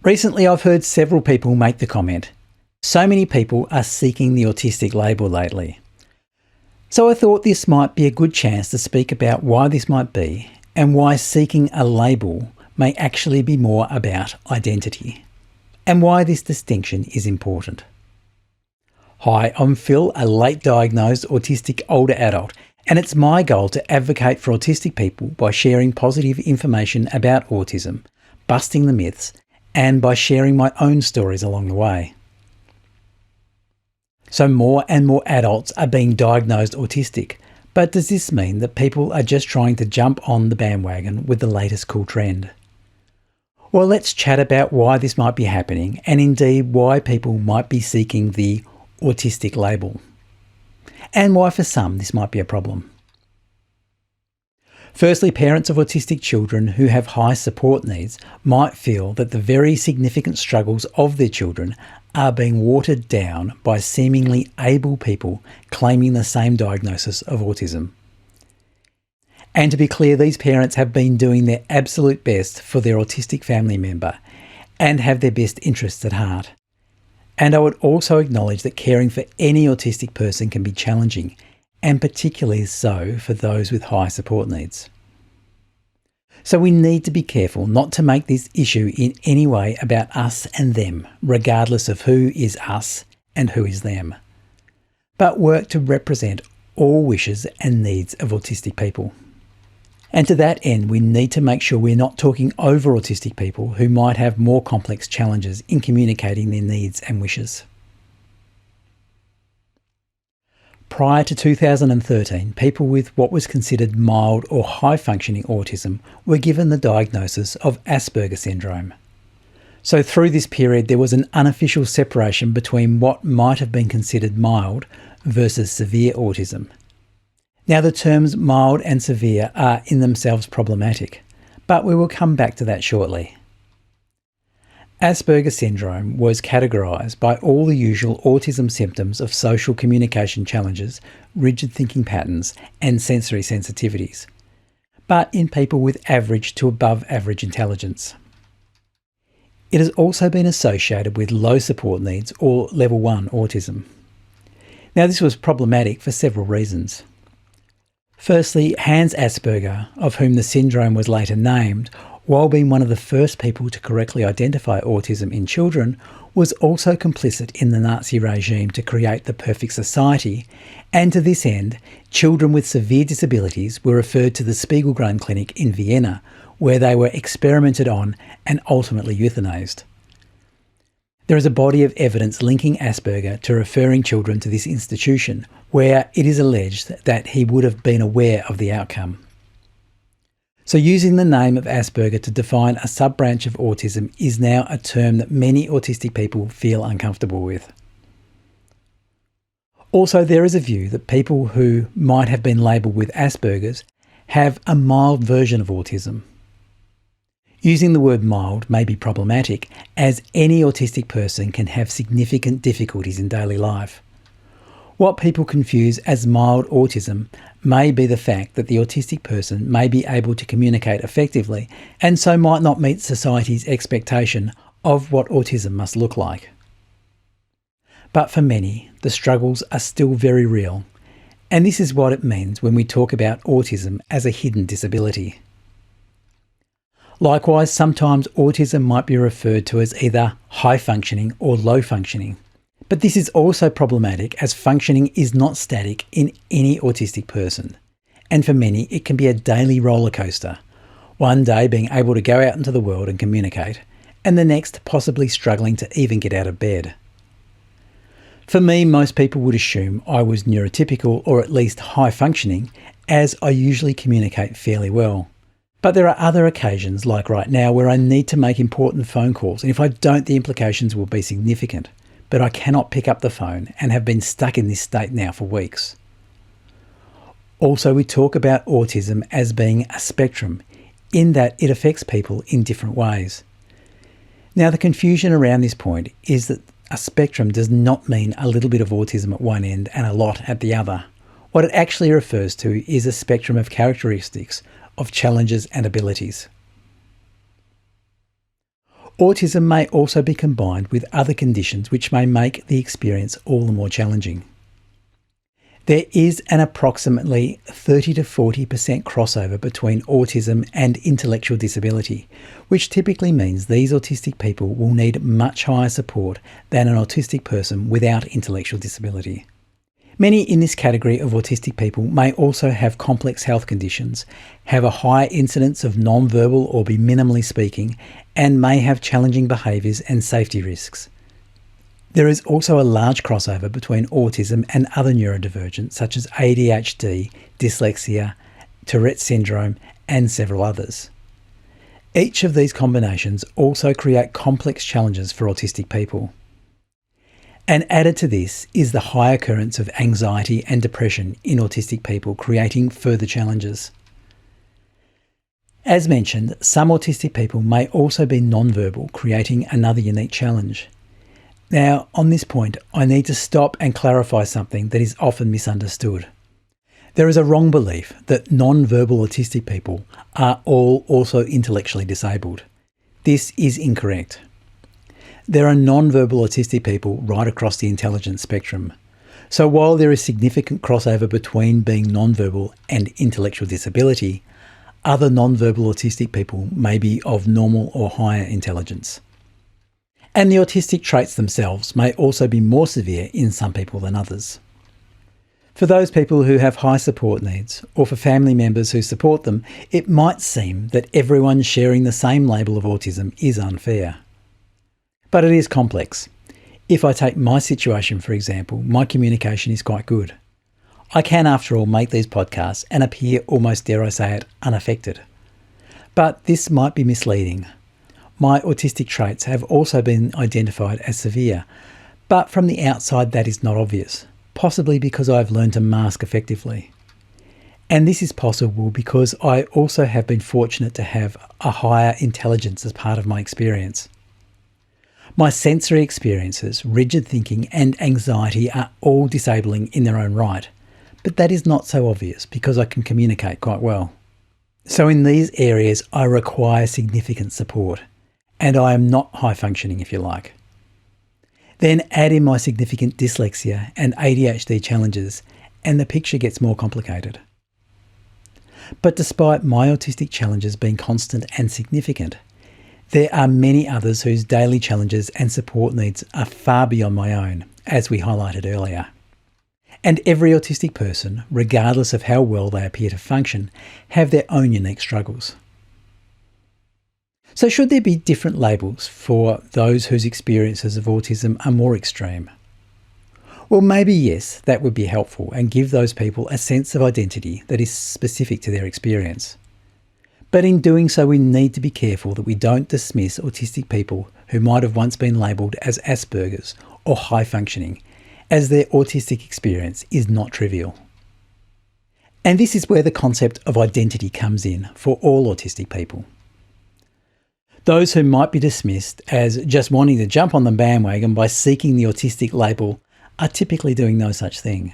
Recently, I've heard several people make the comment, so many people are seeking the autistic label lately. So I thought this might be a good chance to speak about why this might be and why seeking a label may actually be more about identity, and why this distinction is important. Hi, I'm Phil, a late diagnosed autistic older adult, and it's my goal to advocate for autistic people by sharing positive information about autism, busting the myths, and by sharing my own stories along the way. So more and more adults are being diagnosed autistic, but does this mean that people are just trying to jump on the bandwagon with the latest cool trend? Well, let's chat about why this might be happening, and indeed why people might be seeking the autistic label, and why for some this might be a problem. Firstly, parents of autistic children who have high support needs might feel that the very significant struggles of their children are being watered down by seemingly able people claiming the same diagnosis of autism. And to be clear, these parents have been doing their absolute best for their autistic family member and have their best interests at heart. And I would also acknowledge that caring for any autistic person can be challenging, and particularly so for those with high support needs. So we need to be careful not to make this issue in any way about us and them, regardless of who is us and who is them, but work to represent all wishes and needs of autistic people. And to that end, we need to make sure we're not talking over autistic people who might have more complex challenges in communicating their needs and wishes. Prior to 2013, people with what was considered mild or high-functioning autism were given the diagnosis of Asperger syndrome. So through this period, there was an unofficial separation between what might have been considered mild versus severe autism. Now, the terms mild and severe are in themselves problematic, but we will come back to that shortly. Asperger syndrome was categorised by all the usual autism symptoms of social communication challenges, rigid thinking patterns, and sensory sensitivities, but in people with average to above average intelligence. It has also been associated with low support needs or level 1 autism. Now, this was problematic for several reasons. Firstly, Hans Asperger, of whom the syndrome was later named, while being one of the first people to correctly identify autism in children, was also complicit in the Nazi regime to create the perfect society, and to this end, children with severe disabilities were referred to the Spiegelgrain Clinic in Vienna, where they were experimented on and ultimately euthanized. There is a body of evidence linking Asperger to referring children to this institution, where it is alleged that he would have been aware of the outcome. So using the name of Asperger to define a sub-branch of autism is now a term that many autistic people feel uncomfortable with. Also, there is a view that people who might have been labelled with Asperger's have a mild version of autism. Using the word mild may be problematic, as any autistic person can have significant difficulties in daily life. What people confuse as mild autism may be the fact that the autistic person may be able to communicate effectively and so might not meet society's expectation of what autism must look like. But for many, the struggles are still very real, and this is what it means when we talk about autism as a hidden disability. Likewise, sometimes autism might be referred to as either high functioning or low functioning. But this is also problematic, as functioning is not static in any autistic person. And for many, it can be a daily roller coaster. One day being able to go out into the world and communicate, and the next possibly struggling to even get out of bed. For me, most people would assume I was neurotypical or at least high functioning, as I usually communicate fairly well. But there are other occasions, like right now, where I need to make important phone calls, and if I don't, the implications will be significant. But I cannot pick up the phone and have been stuck in this state now for weeks. Also, we talk about autism as being a spectrum, in that it affects people in different ways. Now, the confusion around this point is that a spectrum does not mean a little bit of autism at one end and a lot at the other. What it actually refers to is a spectrum of characteristics, of challenges and abilities. Autism may also be combined with other conditions which may make the experience all the more challenging. There is an approximately 30 to 40% crossover between autism and intellectual disability, which typically means these autistic people will need much higher support than an autistic person without intellectual disability. Many in this category of autistic people may also have complex health conditions, have a higher incidence of non-verbal or be minimally speaking, and may have challenging behaviours and safety risks. There is also a large crossover between autism and other neurodivergents such as ADHD, dyslexia, Tourette's syndrome, and several others. Each of these combinations also create complex challenges for autistic people. And added to this is the high occurrence of anxiety and depression in autistic people, creating further challenges. As mentioned, some autistic people may also be non-verbal, creating another unique challenge. Now, on this point, I need to stop and clarify something that is often misunderstood. There is a wrong belief that non-verbal autistic people are all also intellectually disabled. This is incorrect. There are non-verbal autistic people right across the intelligence spectrum. So while there is significant crossover between being non-verbal and intellectual disability, other non-verbal autistic people may be of normal or higher intelligence. And the autistic traits themselves may also be more severe in some people than others. For those people who have high support needs, or for family members who support them, it might seem that everyone sharing the same label of autism is unfair. But it is complex. If I take my situation, for example, my communication is quite good. I can, after all, make these podcasts and appear, almost dare I say it, unaffected. But this might be misleading. My autistic traits have also been identified as severe, but from the outside that is not obvious, possibly because I've learned to mask effectively. And this is possible because I also have been fortunate to have a higher intelligence as part of my experience. My sensory experiences, rigid thinking and anxiety are all disabling in their own right, but that is not so obvious because I can communicate quite well. So in these areas I require significant support, and I am not high functioning if you like. Then add in my significant dyslexia and ADHD challenges and the picture gets more complicated. But despite my autistic challenges being constant and significant, there are many others whose daily challenges and support needs are far beyond my own, as we highlighted earlier. And every autistic person, regardless of how well they appear to function, have their own unique struggles. So should there be different labels for those whose experiences of autism are more extreme? Well, maybe yes, that would be helpful and give those people a sense of identity that is specific to their experience. But in doing so, we need to be careful that we don't dismiss autistic people who might have once been labelled as Asperger's or high functioning, as their autistic experience is not trivial. And this is where the concept of identity comes in for all autistic people. Those who might be dismissed as just wanting to jump on the bandwagon by seeking the autistic label are typically doing no such thing.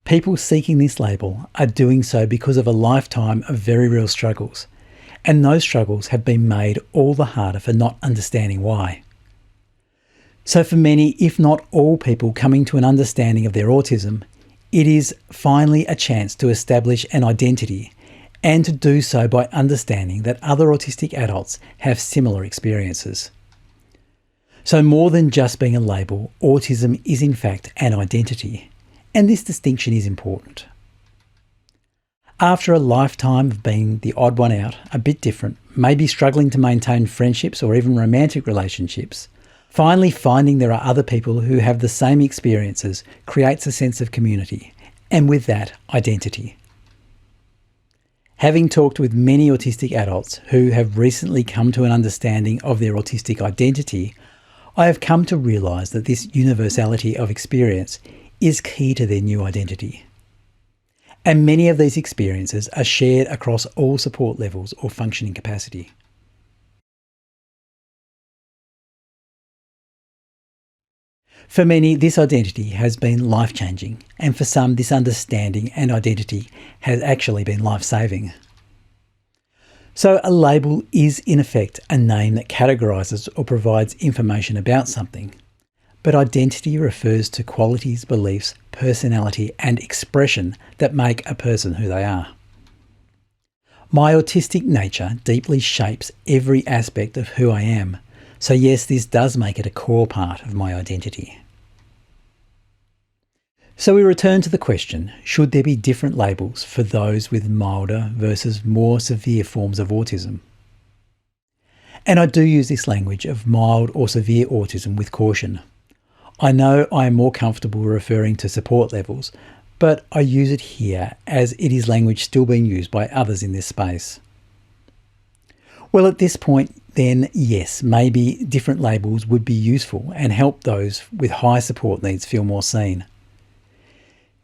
People seeking this label are doing so because of a lifetime of very real struggles, and those struggles have been made all the harder for not understanding why. So for many, if not all people coming to an understanding of their autism, it is finally a chance to establish an identity, and to do so by understanding that other autistic adults have similar experiences. So more than just being a label, autism is in fact an identity, and this distinction is important. After a lifetime of being the odd one out, a bit different, maybe struggling to maintain friendships or even romantic relationships, finally finding there are other people who have the same experiences creates a sense of community, and with that, identity. Having talked with many autistic adults who have recently come to an understanding of their autistic identity, I have come to realise that this universality of experience is key to their new identity. And many of these experiences are shared across all support levels or functioning capacity. For many, this identity has been life-changing, and for some, this understanding and identity has actually been life-saving. So a label is in effect a name that categorises or provides information about something. But identity refers to qualities, beliefs, personality and expression that make a person who they are. My autistic nature deeply shapes every aspect of who I am. So yes, this does make it a core part of my identity. So we return to the question, should there be different labels for those with milder versus more severe forms of autism? And I do use this language of mild or severe autism with caution. I know I am more comfortable referring to support levels, but I use it here as it is language still being used by others in this space. Well, at this point, then yes, maybe different labels would be useful and help those with high support needs feel more seen.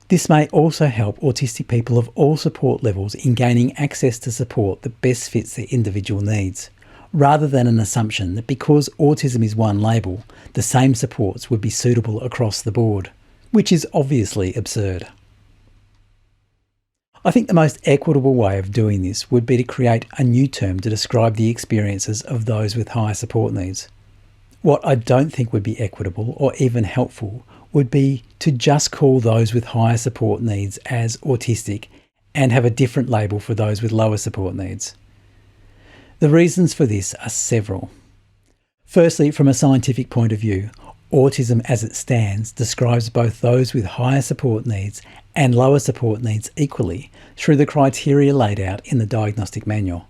This may also help autistic people of all support levels in gaining access to support that best fits their individual needs, rather than an assumption that because autism is one label, the same supports would be suitable across the board, which is obviously absurd. I think the most equitable way of doing this would be to create a new term to describe the experiences of those with higher support needs. What I don't think would be equitable or even helpful would be to just call those with higher support needs as autistic and have a different label for those with lower support needs. The reasons for this are several. Firstly, from a scientific point of view, autism as it stands describes both those with higher support needs and lower support needs equally through the criteria laid out in the diagnostic manual.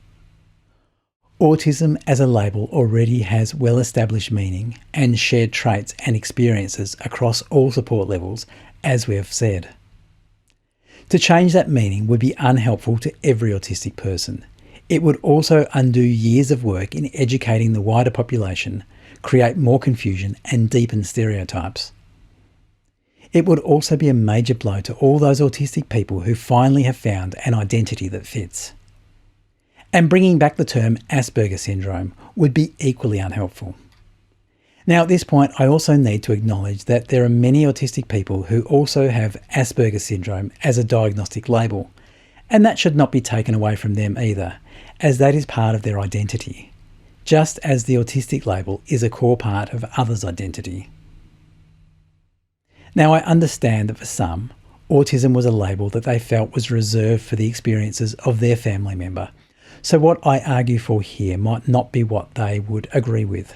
Autism as a label already has well-established meaning and shared traits and experiences across all support levels, as we have said. To change that meaning would be unhelpful to every autistic person. It would also undo years of work in educating the wider population, create more confusion and deepen stereotypes. It would also be a major blow to all those autistic people who finally have found an identity that fits. And bringing back the term Asperger syndrome would be equally unhelpful. Now at this point, I also need to acknowledge that there are many autistic people who also have Asperger syndrome as a diagnostic label, and that should not be taken away from them either, as that is part of their identity, just as the autistic label is a core part of others' identity. Now I understand that for some, autism was a label that they felt was reserved for the experiences of their family member. So what I argue for here might not be what they would agree with.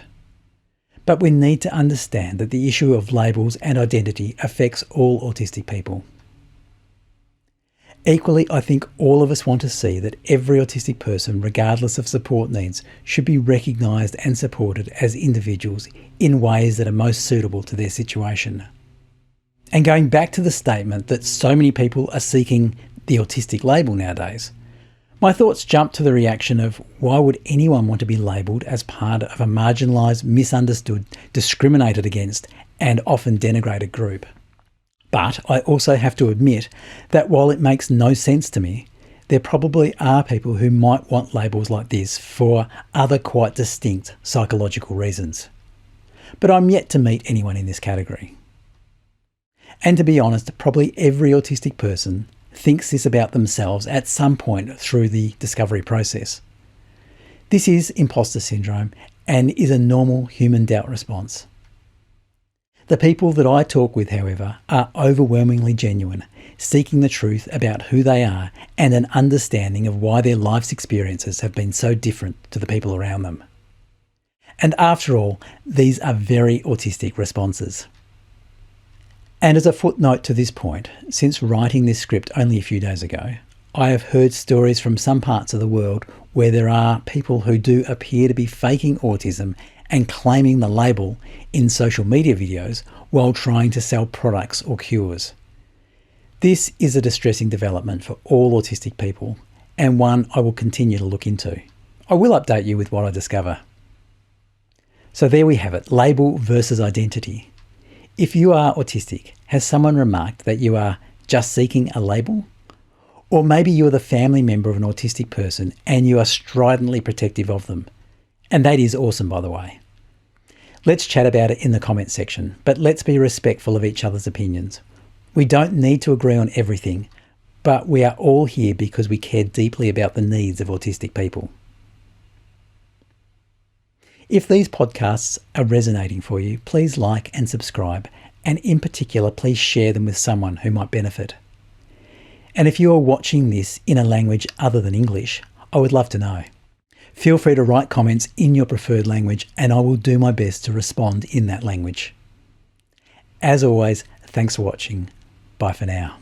But we need to understand that the issue of labels and identity affects all autistic people. Equally, I think all of us want to see that every autistic person, regardless of support needs, should be recognised and supported as individuals in ways that are most suitable to their situation. And going back to the statement that so many people are seeking the autistic label nowadays, my thoughts jump to the reaction of why would anyone want to be labelled as part of a marginalised, misunderstood, discriminated against and often denigrated group. But I also have to admit that while it makes no sense to me, there probably are people who might want labels like this for other quite distinct psychological reasons. But I'm yet to meet anyone in this category. And to be honest, probably every autistic person thinks this about themselves at some point through the discovery process. This is impostor syndrome and is a normal human doubt response. The people that I talk with, however, are overwhelmingly genuine, seeking the truth about who they are and an understanding of why their life's experiences have been so different to the people around them. And after all, these are very autistic responses. And as a footnote to this point, since writing this script only a few days ago, I have heard stories from some parts of the world where there are people who do appear to be faking autism and claiming the label in social media videos while trying to sell products or cures. This is a distressing development for all autistic people, and one I will continue to look into. I will update you with what I discover. So there we have it, label versus identity. If you are autistic, has someone remarked that you are just seeking a label? Or maybe you're the family member of an autistic person and you are stridently protective of them. And that is awesome, by the way. Let's chat about it in the comments section, but let's be respectful of each other's opinions. We don't need to agree on everything, but we are all here because we care deeply about the needs of autistic people. If these podcasts are resonating for you, please like and subscribe, and in particular, please share them with someone who might benefit. And if you are watching this in a language other than English, I would love to know. Feel free to write comments in your preferred language, and I will do my best to respond in that language. As always, thanks for watching. Bye for now.